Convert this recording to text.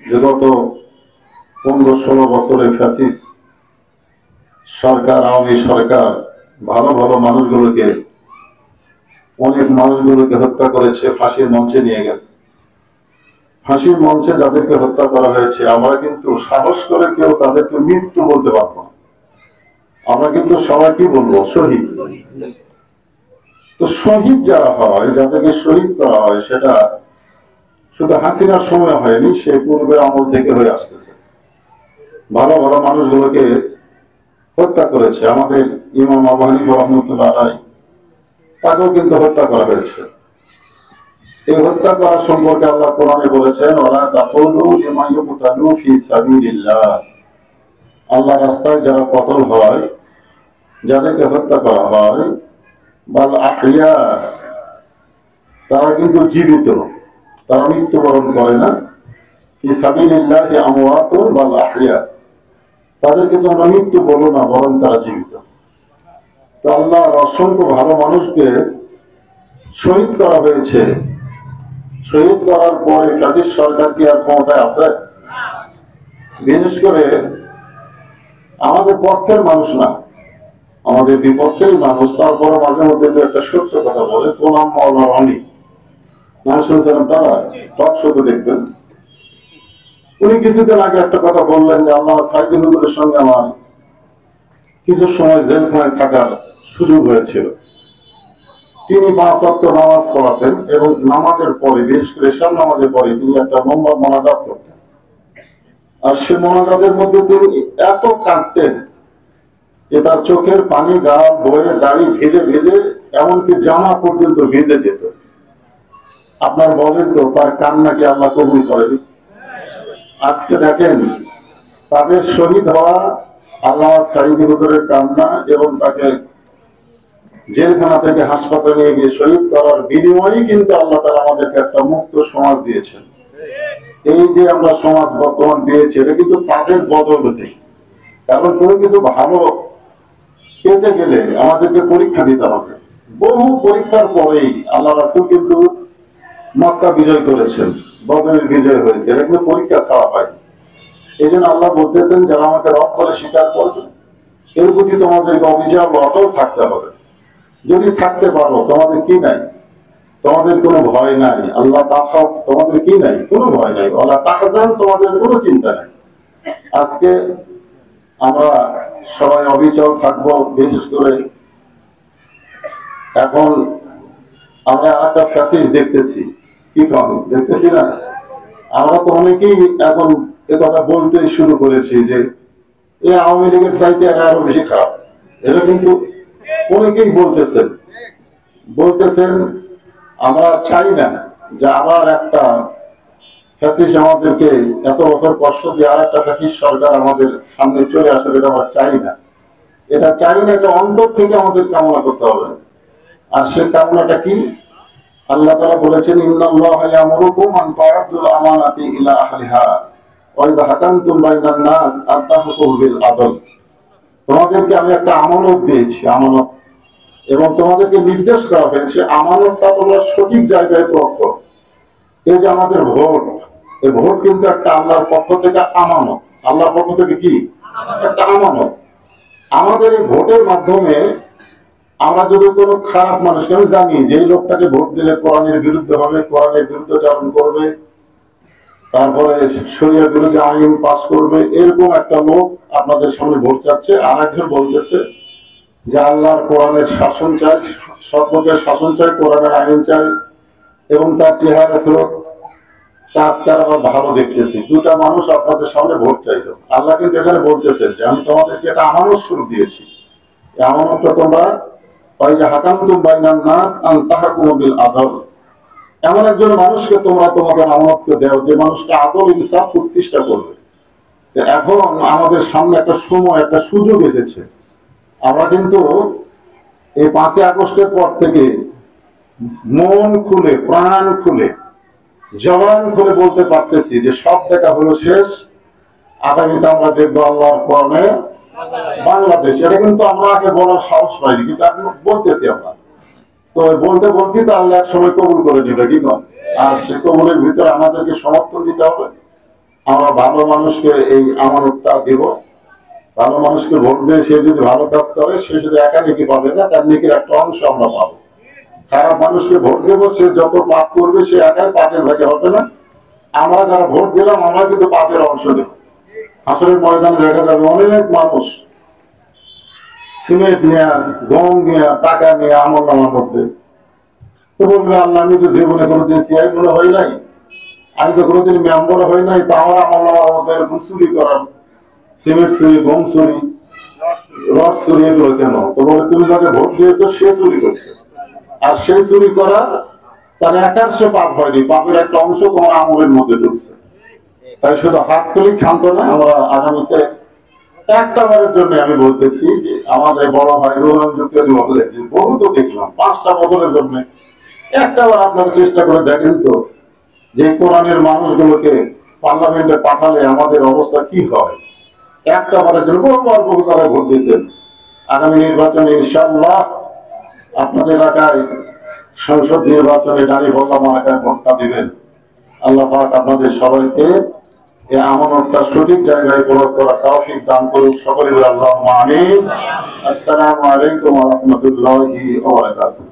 যে গত 15-16 বছরে ফ্যাসিস্ট সরকার, আওয়ামী সরকার ভালো ভালো মানুষগুলোকে, অনেক মানুষগুলোকে হত্যা করেছে, ফাঁসির মঞ্চে নিয়ে গেছে। ফাঁসির মঞ্চে যাদেরকে হত্যা করা হয়েছে, আমরা কিন্তু সাহস করে কেউ তাদেরকে মৃত্যু বলতে পারবো না। আমরা কিন্তু সবাই কি বলবো? শহীদ। তো শহীদ যারা হয়, যাদেরকে শহীদ করা হয়, সেটা শুধু হাসিনার সময় হয়নি, সে পূর্বের আমল থেকে হয়ে আসতেছে। ভালো ভালো মানুষগুলোকে হত্যা করেছে। আমাদের ইমাম আবু হানিফা রাহমাতুল্লাহ আলাইহি, তাকেও কিন্তু হত্যা করা হয়েছে। এই হত্যা করা সম্পর্কে আল্লাহ কোরআনে বলেছেন, ওয়ালা তাকুলু লিমান ইউকতালু ফি সাবিলিল্লাহ। আল্লাহ রাস্তায় যারা কতল হয়, যাদেরকে হত্যা করা হয়, বাল আহইয়া, তারা কিন্তু জীবিত, তারা মৃত্যুবরণ করে না। ফি সাবিলিল্লাহি আমওয়াতুন বাল আহইয়া, তাদেরকে তোমরা মৃত্যু বলো না, বরং তারা জীবিত। তো আল্লাহর অসংখ্য ভালো মানুষকে শহীদ করা হয়েছে। শহীদ করার পরে ফ্যাসিস্ট সরকার কি আর ক্ষমতায় আছে? বিশেষ করে আমাদের পক্ষের মানুষ না, আমাদের বিপক্ষের মানুষ। তারপরে মাঝে মধ্যে তো একটা সত্য কথা বলে, গোলাম মাওলানা রনি, নাম শুনছেন আপনারা? টক শোতে দেখবেন। উনি কিছুদিন আগে একটা কথা বললেন যে আল্লাহ সাইদি হুজুরের সঙ্গে আমার কিছু সময় জেলখানায় থাকার সুযোগ হয়েছিল। তিনি 5 ওয়াক্ত নামাজ পড়াতেন এবং নামাজের পরে, বিশেষ করে এশার নামাজের পরে, তিনি একটা লম্বা মোনাজাত করতেন। আর সে মোনাজাতের মধ্যে তিনি এত কাঁদতেন যে তার চোখের পানি গাল বয়ে, দাড়ি ভিজে ভিজে, এমনকি জামা পর্যন্ত ভিজে যেত। আপনার বলেন তো, তার কান্নাকে আল্লাহ কবুল করেনি? আজকে দেখেন, তাদের শহীদ হওয়া, আল্লাহ সাইদি হুজুরের কান্না এবং তাকে জেলখানা থেকে হাসপাতালে নিয়ে গিয়ে শহীদ করার বিনিময়ে কিন্তু আল্লাহ তাআলা আমাদেরকে একটা মুক্ত সমাজ দিয়েছেন। এই যে আমরা সমাজ বর্তমান পেয়েছি, এটা কিন্তু তাদের বদৌলতে। কারণ কোনো কিছু ভালো পেতে গেলে আমাদেরকে পরীক্ষা দিতে হবে। বহু পরীক্ষার পরেই আল্লাহ রাসূল কিন্তু মক্কা বিজয় করেছেন, বদরের বিজয় হয়েছে। এটা কিন্তু পরীক্ষা ছাড়া হয়। এই জন্য আল্লাহ বলতেছেন, যারা আমাকে রব বলে স্বীকার করবে, এর প্রতি তোমাদেরকে অবিচল অটল থাকতে হবে। যদি থাকতে পারো, তোমাদের কি নাই? তোমাদের কোনো ভয় নাই। আল্লাহ তাখাফ, তোমাদের কি নাই? কোনো ভয় নাই। আল্লাহ তাহজান, তোমাদের কোনো চিন্তা নাই। আজকে আমরা সবাই অবিচল থাকবো। বিশেষ করে এখন আমরা একটা ফ্যাসিস্ট দেখতেছি। কি কারণ দেখতেছি না? আমরা তো অনেকেই এখন একথা বলতে শুরু করেছি যে এই আওয়ামী লীগের চাইতে আরো বেশি খারাপ। এটা কিন্তু অনেকেই বলতেছেন। আমরা চাই না যে আবার একটা ফ্যাসিস্ট আমাদেরকে এত বছর কষ্ট দিয়ে আর একটা ফ্যাসিস্ট সরকার আমাদের সামনে চলে আসে। এটা আমরা চাই না। এটা অন্তর থেকে আমাদের কামনা করতে হবে। আর সে কামনাটা কি? আল্লাহ তাআলা বলেছেন, ইন্নাল্লাহা ইয়ামুরুকুম আন তু'আদ্দুল আমানাতি ইলা আহলিহা ওয়া ইযা হাকামতুম বাইনান নাস আন তাহকুমু বিল আদল। তোমাদেরকে আমি একটা আমানত দিয়েছি, আমানত, এবং তোমাদেরকে নির্দেশ করা হয়েছে আমানতটা তোমরা সঠিক জায়গায় প্রয়োগ করো। এই যে আমাদের ভোট, এই ভোট কিন্তু একটা আল্লাহর পক্ষ থেকে আমানত। আল্লাহর পক্ষ থেকে কি? একটা আমানত। আমাদের এই ভোটের মাধ্যমে আমরা যদি কোনো খারাপ মানুষকে, আমি জানি যে এই লোকটাকে ভোট দিলে কোরআনের বিরুদ্ধে হবে, কোরআনের বিরুদ্ধাচরণ করবে, তারপরে শরিয়া বিরোধী আইন পাস করবে, এরকম একটা লোক আপনাদের সামনে ভোট চাচ্ছে। আর একজন বলতেছে যে আল্লাহর কোরআনের শাসন চাই, সৎলোকের শাসন চাই, কোরআনের আইন চাই, এবং তার চেহারা স্রোত কাজ কারবার ভালো দেখতেছি। দুটা মানুষ আপনাদের সামনে ভোট চাইল। আল্লাহ কিন্তু এখানে বলতেছেন যে আমি তোমাদেরকে একটা আমানত শুরু দিয়েছি। এই আমানতটা তোমরা হাকামতুম বাইনান নাস আন তাহকুমু বিল আদল, এমন একজন মানুষকে তোমরা তোমাদের আমানতকে দাও যে মানুষটা আদল ইনসাফ প্রতিষ্ঠা করবে। এখন আমাদের সামনে একটা সময়, একটা সুযোগ এসেছে। আমরা কিন্তু এই 5ই আগস্টের পর থেকে মন খুলে, প্রাণ খুলে, জবান খুলে বলতে পারতেছি যে সব দেখা হলো শেষ। আগামীতে আমরা দেখবো আল্লাহর কোরআনে বাংলাদেশ। এটা কিন্তু আমরা আগে বলার সাহস পাইনি, কিন্তু এখন বলতেছি আমরা। তো বলতে বলতে তো আল্লাহ এক সময় কবুল করে নিবে, কি কম? আর সে কবুলের ভিতরে আমাদেরকে সমর্থন দিতে হবে। আমরা ভালো মানুষকে এই আমানতটা দিব। ভালো মানুষকে ভোট দিয়ে সে যদি ভালো কাজ করে সে শুধু একা নেকি পাবে না, তার নেকির একটা অংশ আমরা পাবো। খারাপ মানুষকে ভোট দেবো, সে যত পাপ করবে সে একাই পাপের ভাগে হবে না। আমরা যারা ভোট দিলাম আমরা কিন্তু পাপের অংশ নেব। আসলে ময়দানে দেখা যাবে অনেক মানুষ সিমেন্ট নেয়া, গম নেয়া, টাকা নিয়ে আমল নামার মধ্যে তো বলবে, আল্লাহ আমি তো জীবনে কোনোদিন সিআই মনে হয় নাই, আমি তো কোনোদিন মেম্বার হয় নাই, তো আমার আমল নামার মধ্যে এরকম চুরি করার, সিমেন্ট চুরি, গম চুরি, রড চুরি, এগুলো কেন? তো বলে তুমি যাকে ভোট দিয়েছো সে চুরি করছে, আর সেই চুরি করা তার একার সে পাপ হয়নি, পাপের একটা অংশ তোমার আমলের মধ্যে ঢুকছে। তাই শুধু হাত তুলি ক্ষান্ত না, আমরা আগামীতে একটা বারের জন্য আমি বলতেছি যে আমাদের বড় ভাই রোহন যুক্তি বললে বহু তো দেখলাম 5টা বছরের জন্য একটা বার আপনারা চেষ্টা করে দেখেন তো যে কোরআনের মানুষগুলোকে পার্লামেন্টে পাঠালে আমাদের অবস্থা কি হয়। একটা বারের জন্য বহুবার বহু তারা ভোট দিয়েছেন। আগামী নির্বাচনে ইনশাআল্লাহ আপনাদের এলাকায় সংসদ নির্বাচনে দাঁড়িপাল্লা মার্কায় ভোটটা দিবেন। আল্লাহ পাক আপনাদের সবাইকে এই আমানতটা সঠিক জায়গায় প্রয়োগ করা তৌফিক দান করুন। সকলে আল্লাহুম্মা আমিন। আসসালামু আলাইকুম ওয়া রাহমাতুল্লাহি ওয়া বারাকাতুহু।